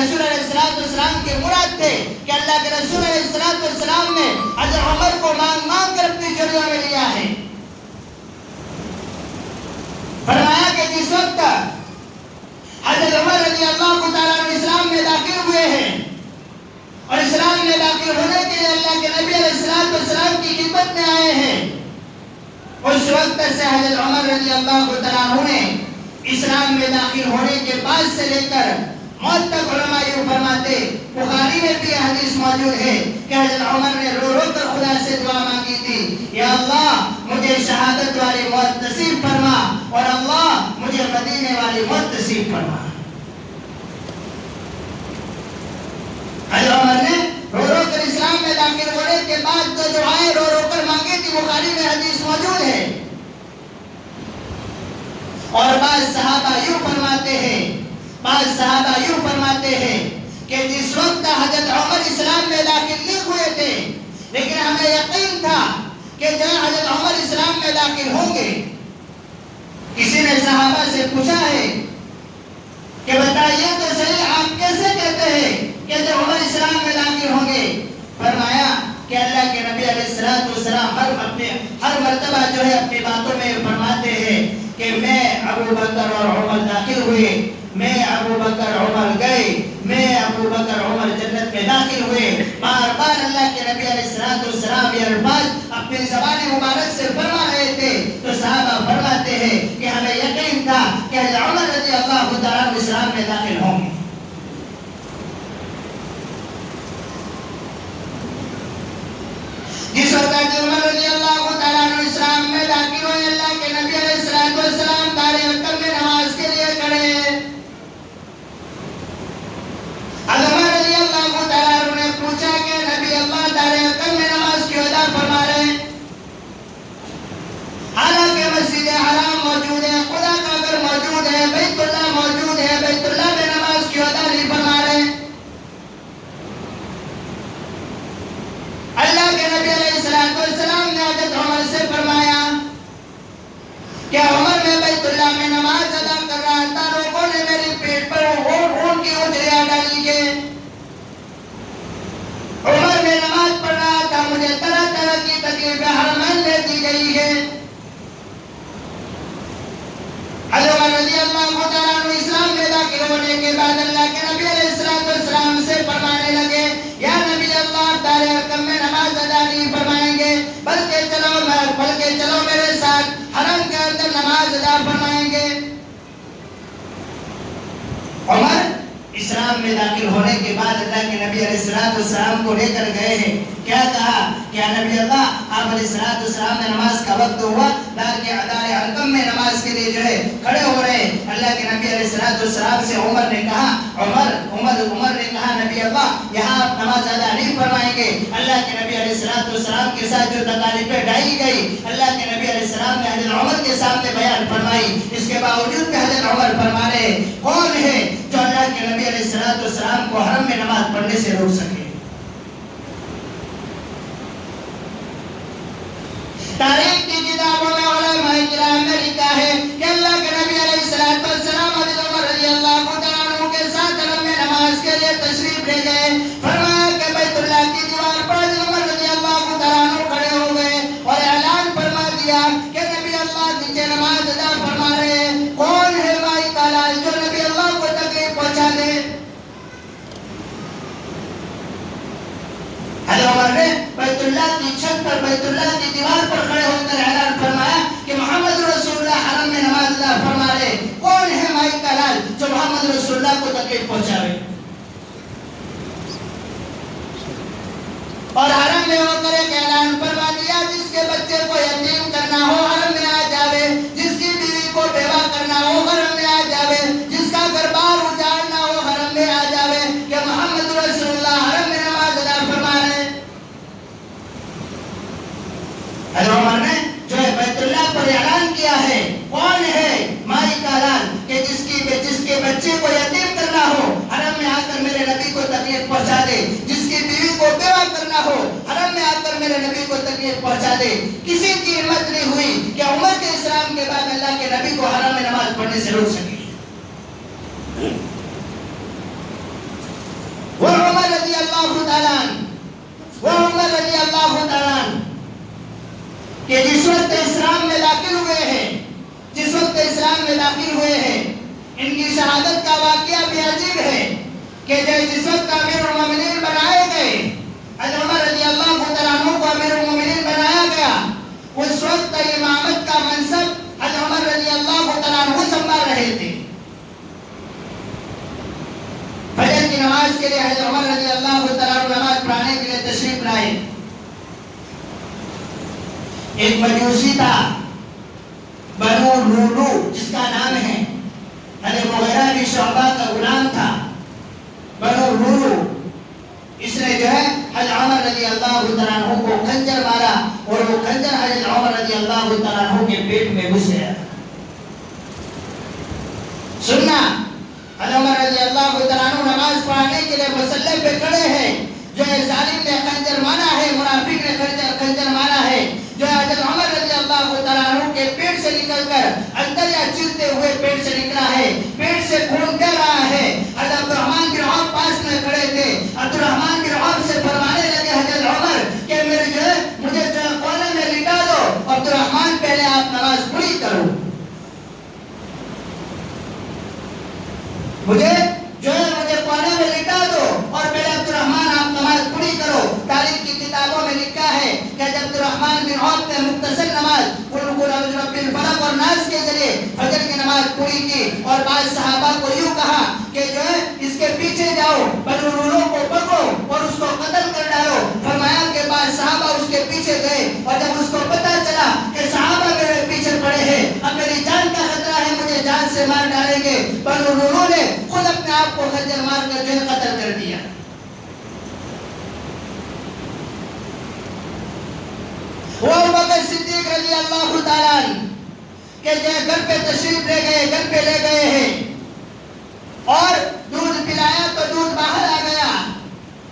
رسول علیہ السلام کے مراد تھے کہ اللہ کے رسول علیہ السلام نے حضرت عمر کو مانگ مانگ کر اپنی جھولیوں میں لیا ہے. فرمایا کہ جس وقت حضرت عمر رضی اللہ تعالیٰ عنہ اسلام میں داخل ہوئے ہیں اور اسلام میں داخل ہونے کے لیے اللہ کے نبی علیہ السلام کی خدمت میں آئے ہیں، اس وقت سے حضرت عمر رضی اللہ تعالیٰ عنہ نے اسلام میں داخل ہونے کے بعد سے لے کر موت تک علماء یوں فرماتے، بخاری میں بھی حدیث موجود ہے کہ حضرت عمر نے رو رو کر خدا سے دعا مانگی تھی، یا اللہ مجھے شہادت والی موت نصیب فرما اور اللہ مجھے مدینے والی موت نصیب فرما. حضرت عمر نے رو رو کر اسلام میں داخل ہونے کے بعد جو دعائیں رو رو کر مانگی تھی بخاری میں حدیث موجود ہے. اور بعض صحابہ یوں فرماتے ہیں کہ جس وقت حضرت عمر اسلام میں داخل نہیں ہوئے تھے لیکن ہمیں یقین تھا کہ جب حضرت عمر اسلام میں داخل ہوں گے. کسی نے صحابہ سے پوچھا ہے کہ بتائیے تو صحیح آپ کیسے کہتے ہیں کہ جب عمر اسلام میں داخل ہوں گے؟ فرمایا کہ اللہ کے نبی علیہ السلام ہر مرتبہ جو ہے اپنی باتوں میں فرماتے ہیں کہ میں ابو بکر اور عمر داخل ہوئے، میں ابو بکر عمر گئے، میں ابو بکر عمر جنت میں داخل ہوئے. بار بار اللہ کے نبی علیہ السلام یہ الفاظ اپنی زبان مبارک سے فرما رہے تھے تو صحابہ فرماتے ہیں کہ ہمیں یقین تھا کہ حضرت عمر رضی اللہ تعالیٰ عنہ اسلام میں داخل ہوں گے. جس وقت عمر رضی اللہ تعالیٰ عنہ اسلام میں داخل ہوئے اللہ کے نبی علیہ السلام دار ارقم میں نماز کے لیے کھڑے. عمر رضی اللہ تعالیٰ عنہ نے پوچھا کہ نبی اللہ دار ارقم میں نماز کیوں ادا فرما رہے ہیں؟ حالانکہ مسجد حرام موجود ہے، خدا کا گھر موجود ہے، بیت اللہ موجود ہے، بیت اللہ میں نماز کیوں ادا نہیں فرما رہے ہیں؟ اللہ کے نبی علیہ السلام نے حضرت عمر سے فرمایا کہ عمر میں بیت اللہ میں نماز ادا کر رہا تھا، لوگوں نے میری پیٹ پر اونٹ کی اجڑیاں ڈالی ہے. عمر میں نماز پڑھ رہا تھا، مجھے طرح طرح کی تکلیفیں حرمین میں دی گئی ہے. حضرت عمر رضی اللہ تعالیٰ عنہ اسلام میں داخل ہونے کے بعد اللہ کے نبی علیہ السلام سے فرمانے لگے، یا نبی اللہ دار ارقم میں نماز ادا نہیں فرمائیں گے بلکہ چلو میرے ساتھ حرم کے اندر نماز ادا فرمائیں گے. عمر اسلام میں داخل ہونے کے بعد اللہ کے نبی علیہ السلام کو لے کر گئے ہیں. کیا کہا کہ نبی اللہ آپ علیہ السلام نے نماز کا وقت ہوا، دار ارقم میں نماز کے لیے جو ہے کھڑے ہو رہے ہیں. اللہ کے نبی علیہ السلام سے عمر نے کہا نبی اللہ یہاں آپ نماز ادا نہیں فرمائیں گے. اللہ کے نبی علیہ السلام کے ساتھ جو تکالیفیں ڈائی گئی اللہ کے نبی علیہ السلام نے حضرت عمر کے سامنے بیان فرمائی. اس کے باوجود بھی حضرت عمر فرما رہے کون ہے جو اللہ کے نبی علیہ السلام کو حرم میں نماز پڑھنے سے روک سکے؟ تاریخ کی کتابوں میں علماء کرام نے لکھا ہے کہ اللہ کے نبی علیہ السلام حضرت عمر رضی اللہ تعالیٰ عنہ کے ساتھ حرم میں نماز کے لیے تشریف لے گئے. فرمایا کہ بیت اللہ کی دیوار پر حضرت عمر رضی اللہ تعالیٰ عنہ کھڑے ہو گئے اور اعلان فرما دیا کہ نبی اللہ نیچے نماز ادا فرما رہے ہیں، کون ہے مائی تعالیٰ جو نبی اللہ کو تکلیف پہنچا دے؟ حضرت عمر نے بیت اللہ کی چھت پر بیت اللہ کی دیوار پر کھڑے ہو کر اعلان فرمایا کہ محمد رسول اللہ حرم میں نماز ادا فرما رہے، کون ہے مائی کا لال جو محمد رسول اللہ کو تکلیف پہنچاوے؟ اور حرم میں ہو کر ایک اعلان فرما دیا جس کے بچے کو یتیم کرنا ہو حرم میں آ جاوے، جس کی بیوی کو بیوہ کرنا ہو حرم میں آ جاوے، جس کا گھر بار اجاڑنا ہو حرم میں آ جاوے کہ محمد رسول اللہ حرم میں نماز ادا فرما رہے. حضرت عمر نے جو ہے بیت اللہ پر اعلان کیا ہے کون ہے مائی کا لال کہ جس کے بچے کو یتیم کرنا ہو حرم میں آ کر میرے نبی کو تکلیف پہنچا دے، جس کی بیوی کو بیوہ کرنا ہو حرم میں آ کر میرے نبی کو تکلیف پہنچا دے. کسی کی ہمت نہیں ہوئی کہ عمر کے اسلام کے بعد اللہ کے نبی کو حرم میں نماز پڑھنے سے روک سکے. اللہ تعالیٰ عنہ، وہ عمر رضی اللہ تعالیٰ عنہ کہ جس وقت اسلام میں داخل ہوئے ہیں، جس وقت اسلام میں داخل ہوئے ہیں، ان کی شہادت کا واقعہ بھی عجیب ہے کہ جس وقت امیر المومنین بنائے گئے، حضرت عمر رضی اللہ تعالیٰ عنہ کو امیر المومنین بنایا گیا، اس وقت امامت کا منصب حضرت عمر رضی اللہ تعالیٰ عنہ سنبھال رہے تھے۔ فجر کی نماز کے لیے حضرت عمر رضی اللہ تعالیٰ عنہ نماز پڑھانے کے لیے تشریف لائے۔ ایک مجوسی تھا بنو لولو، جس کا نام ہے، حضرت مغیرہ بن شعبہ کا غلام تھا بنو لولو، اس نے جو ہے حضرت عمر رضی اللہ تعالیٰ عنہ کو خنجر مارا اور وہ خنجر حضرت عمر رضی اللہ تعالیٰ عنہ کے پیٹ میں گھس گیا۔ سننا، حضرت عمر رضی اللہ تعالیٰ عنہ نماز پڑھانے کے لیے مصلی پہ کھڑے ہیں، جو ہے ظالم نے خنجر مارا ہے، منافق نے خنجر مارا ہے، جو ہے حضرت عمر رضی اللہ تعالیٰ عنہ کے پیٹ سے نکل کر اندر یا چلتے ہوئے پیٹ سے نکلا ہے، پیٹ سے خون بہ رہا ہے۔ حضرت عبد الرحمن بن عوف پاس میں کھڑے تھے، عبد الرحمن بن عوف سے فرمانے لگے حضرت عمر کہ مجھے جو ہے کونے میں لٹا دو، عبد الرحمن پہلے آپ نماز پوری کرو، مجھے کونے میں لٹا دو اور پہلے عبد الرحمن آپ نماز پوری کرو۔ تاریخ کی کتابوں میں لکھا ہے کہ جب عبد الرحمن بن عوف نے مختصر نماز قل اعوذ برب الفلق اور ناس کے ذریعے فجر کی نماز پوری کی اور بعض صحابہ کو یوں کہا کہ جو ہے اس کے پیچھے جاؤ، بنو لولو کو پکڑو اور اس کو قتل کر ڈالو۔ فرمایا کہ بعض صحابہ اس کے پیچھے گئے اور جب اس کو پتہ چلا کہ صحابہ میرے پیچھے پڑے ہیں، اب میری جان کا خطرہ ہے، مجھے جان سے مار ڈالیں گے، بنو لولو نے خود اپنے آپ کو خنجر مار کر جو ہے قتل کر دیا۔ وہ ابوبکر صدیق رضی اللہ تعالیٰ عنہ کہ جو گھر پہ تشریف لے گئے، گھر پہ لے گئے ہیں اور دودھ پلایا تو دودھ باہر آ گیا۔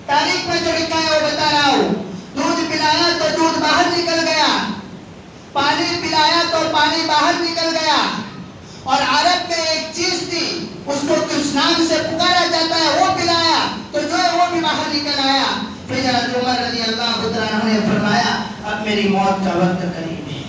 تاریخ میں جو لکھا ہے وہ بتا رہا ہوں، دودھ پلایا تو دودھ باہر نکل گیا، پانی پلایا تو پانی باہر نکل گیا، اور عرب میں ایک چیز تھی اس کو کس نام سے پکارا جاتا ہے، وہ پلایا تو جو ہے وہ بھی باہر نکل آیا۔ پھر حضرت عمر رضی اللہ تعالیٰ عنہ نے فرمایا اب میری موت کا وقت قریب ہے،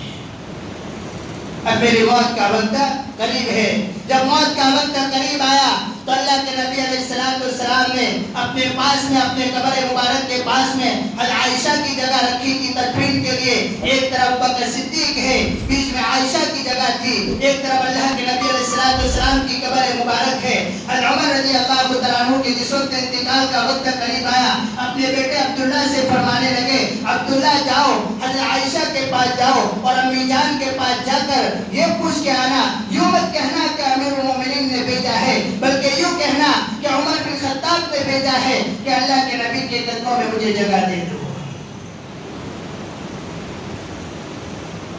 اب میری موت کا وقت قریب ہے۔ جب موت کا وقت قریب آیا تو اللہ کے نبی علیہ السلام نے اپنے پاس میں، اپنے قبر مبارک کے پاس میں حضرت عائشہ کی جگہ رکھی تھی تدفین کے لیے۔ ایک طرف بکر صدیق ہے، بیچ میں عائشہ کی جگہ تھی، ایک طرف اللہ کے نبی علیہ السلام کی قبر مبارک ہے۔ حضرت عمر رضی اللہ تعالیٰ عنہ کے جس وقت انتقال کا وقت قریب آیا، اپنے بیٹے عبداللہ سے فرمانے لگے عبداللہ جاؤ حضرت عائشہ کے پاس جاؤ اور امی جان کے پاس جا کر یہ پوچھ کے آنا، یوں مت کہنا کہ امیر المومنین نے بھیجا ہے، بلکہ یوں کہنا کہ عمر بن خطاب نے بھیجا ہے کہ اللہ کے نبی کے قدموں میں مجھے جگہ دے دو،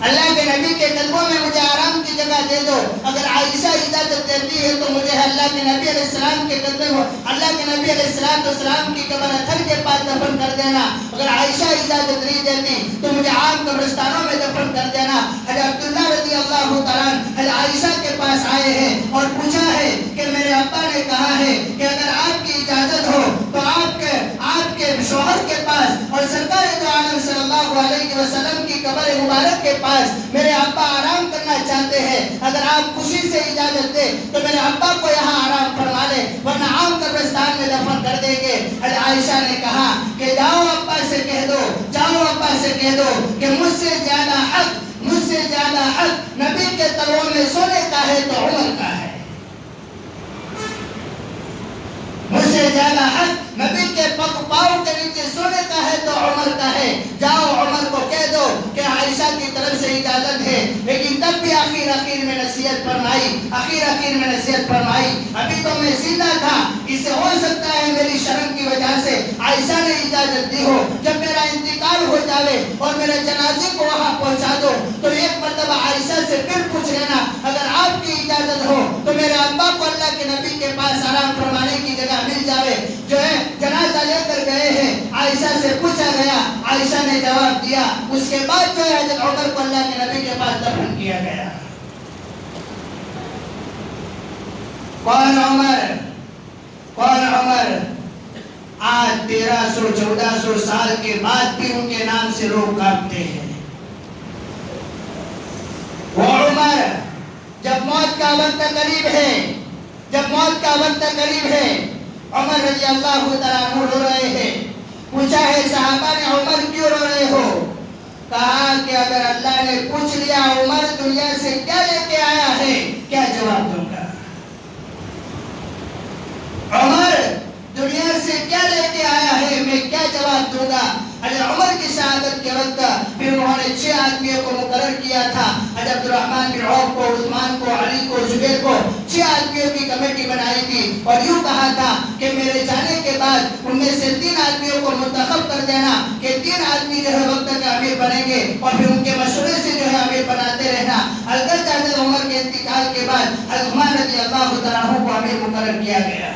اللہ کے نبی کے قدموں میں مجھے آرام کی جگہ دے دو۔ اگر عائشہ اجازت دیتی ہے تو مجھے اللہ کے نبی علیہ السلام کے قدموں، اللہ کے نبی علیہ السلام کی قبر اطہر کے پاس دفن کر دینا۔ اگر عائشہ اجازت نہیں دیتی تو مجھے عام قبرستانوں میں دفن کر دینا۔ حضرت عبداللہ رضی اللہ تعالیٰ حضرت عائشہ کے پاس آئے ہیں اور پوچھا ہے کہ میرے ابا نے کہا ہے کہ اگر آپ کی اجازت ہو تو آپ کے شوہر کے پاس اور سرکار دو عالم صلی اللہ علیہ وسلم کی قبر مبارک کے پاس میرے ابا آرام کرنا چاہتے ہیں، اگر آپ خوشی سے اجازت دے تو میرے ابا کو یہاں آرام فرما لے، ورنہ عام قبرستان میں دفن کر دیں گے۔ حضرت عائشہ نے کہا کہ جاؤ ابا سے کہہ دو، جاؤ ابا سے کہہ دو کہ مجھ سے زیادہ حق نبی کے تلووں میں سونے کا ہے تو عمر کا ہے، مجھ سے زیادہ حق نبی کے پاؤں کے نیچے سونے کا ہے تو عمر کا ہے۔ جاؤ عمر کو کہہ دو کہ عائشہ کی طرف سے اجازت ہے، لیکن تب بھی آخر میں نصیحت فرمائی، ابھی تو میں زندہ تھا، اس سے ہو سکتا ہے میری شرم کی وجہ سے عائشہ نے اجازت دی ہو، جب میرا انتقال ہو جاوے اور میرے جنازے کو وہاں پہنچا دو تو ایک مرتبہ عائشہ سے پھر پوچھ لینا، اگر آپ کی اجازت ہو تو میرے ابا کو اللہ کے نبی کے پاس آرام فرمانے کی جگہ مل جاوے۔ جو ہے جنازہ لے کر گئے ہیں، عائشہ سے پوچھا گیا، عائشہ نے جواب دیا، اس کے بعد جو ہے حضرت عمر کو اللہ کے نبی کے پاس دفن کیا گیا۔ کون عمر؟ آج 1300-1400 سال کے بعد بھی ان کے نام سے لوگ کانپتے ہیں۔ وہ عمر جب موت کا وقت قریب ہے، جب موت کا وقت قریب ہے، عمر رضی اللہ تعالیٰ عنہ رو رہے ہیں۔ پوچھا ہے صحابہ نے عمر کیوں رو رہے ہو؟ کہا کہ اگر اللہ نے پوچھ لیا عمر دنیا سے کیا لے کے آیا ہے، کیا جواب دوں گا؟ عمر دنیا سے کیا لے کے آیا ہے، میں کیا جواب دوں گا؟ حضرت عمر کی شہادت کے وقت پھر انہوں نے 6 آدمیوں کو مقرر کیا تھا، حضرت عبدالرحمن بن عوف کو، عثمان کو، علی کو، زبیر کو، 6 آدمیوں کی کمیٹی بنائی تھی اور یوں کہا تھا کہ میرے جانے کے بعد ان میں سے 3 آدمیوں کو منتخب کر دینا کہ 3 آدمی جو ہے وقت کے امیر بنیں گے اور پھر ان کے مشورے سے جو ہے امیر بناتے رہنا۔ البتہ حضرت عمر کے انتقال کے بعد حضرت عثمان رضی اللہ تعالیٰ عنہ کو امیر مقرر کیا گیا۔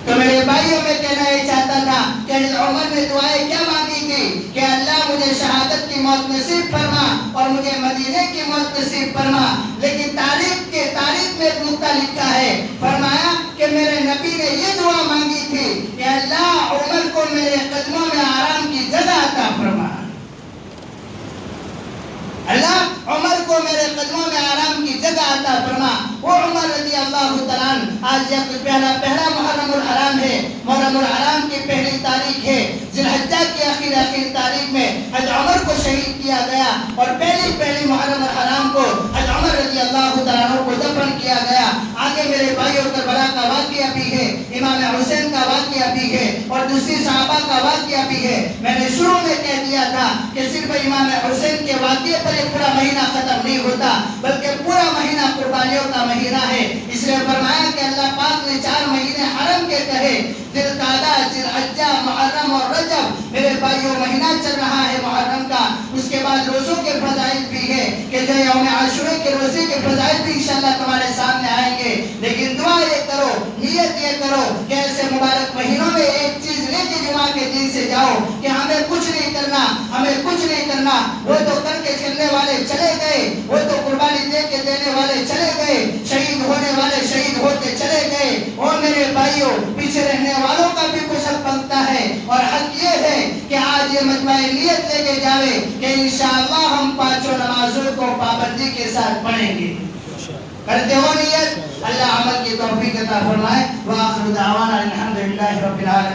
تو میرے بھائیوں میں کہنا یہ چاہتا تھا کہ حضرت عمر نے دعائیں کیا مانگی تھی کہ اللہ مجھے شہادت کی موت نصیب فرما اور مجھے مدینے کی موت نصیب فرما، لیکن تاریخ میں ایک نقطہ لکھا ہے، فرمایا کہ میرے نبی نے یہ دعا مانگی تھی کہ اللہ عمر کو میرے قدموں میں آرام کی جگہ عطا فرما، اللہ عمر کو میرے قدموں میں آرام کی جگہ عطا فرما۔ وہ عمر رضی اللہ تعالیٰ عنہ آج جب پہلا محرم الحرام ہے، محرم الحرام کی پہلی تاریخ ہے، ذی الحجہ کی آخر تاریخ میں حضرت عمر کو شہید کیا گیا اور پہلی محرم الحرام کو حضرت عمر رضی اللہ تعالیٰ عنہ کو دفن کیا گیا۔ آگے میرے بھائیوں کربلا کا واقعہ بھی ہے، امام حسین کا واقعہ بھی ہے اور دوسری صحابہ کا واقعہ بھی ہے۔ میں نے شروع میں کہہ دیا تھا کہ صرف امام حسین کے واقعے پر ایک پورا مہینہ ختم نہیں ہوتا بلکہ پورا مہینہ قربانیوں کا مہینہ ہے۔ اس لیے فرمایا کہ اللہ پاک نے 4 مہینے حرم کے کہے، ذی القعدہ، ذی الحجہ، محرم اور رجب۔ میرے بھائیوں مہینہ چل رہا ہے محرم کا، اس کے بعد روزوں کے فضائل بھی ہے کہ جو یوم عاشورہ کے روزے کے فضائل بھی انشاءاللہ تمہارے سامنے آئیں گے۔ لیکن دعا یہ کرو، نیت یہ کرو کہ ایسے مبارک مہینوں میں ایک چیز لے کے جمعہ کے دن سے جاؤ کہ ہمیں کچھ نہیں کرنا، ہمیں کچھ نہیں کرنا۔ وہ تو کر کے چلنے والے چلے گئے، وہ تو قربانی دے کے دینے والے چلے گئے، شہید ہونے والے شہید ہوتے چلے گئے۔ اور میرے بھائیوں پیچھے رہنے والوں کا بھی کچھ حق بنتا ہے اور حق یہ ہے کہ آج یہ مجمع نیت لے کے جاوے کہ انشاءاللہ ہم 5 نمازوں کو پابندی کے ساتھ پڑھیں گے۔ کرتے ہو نیت؟ اللہ عمل کی توفیق عطا فرمائے۔ وآخر دعوانا الحمدللہ رب العالمین۔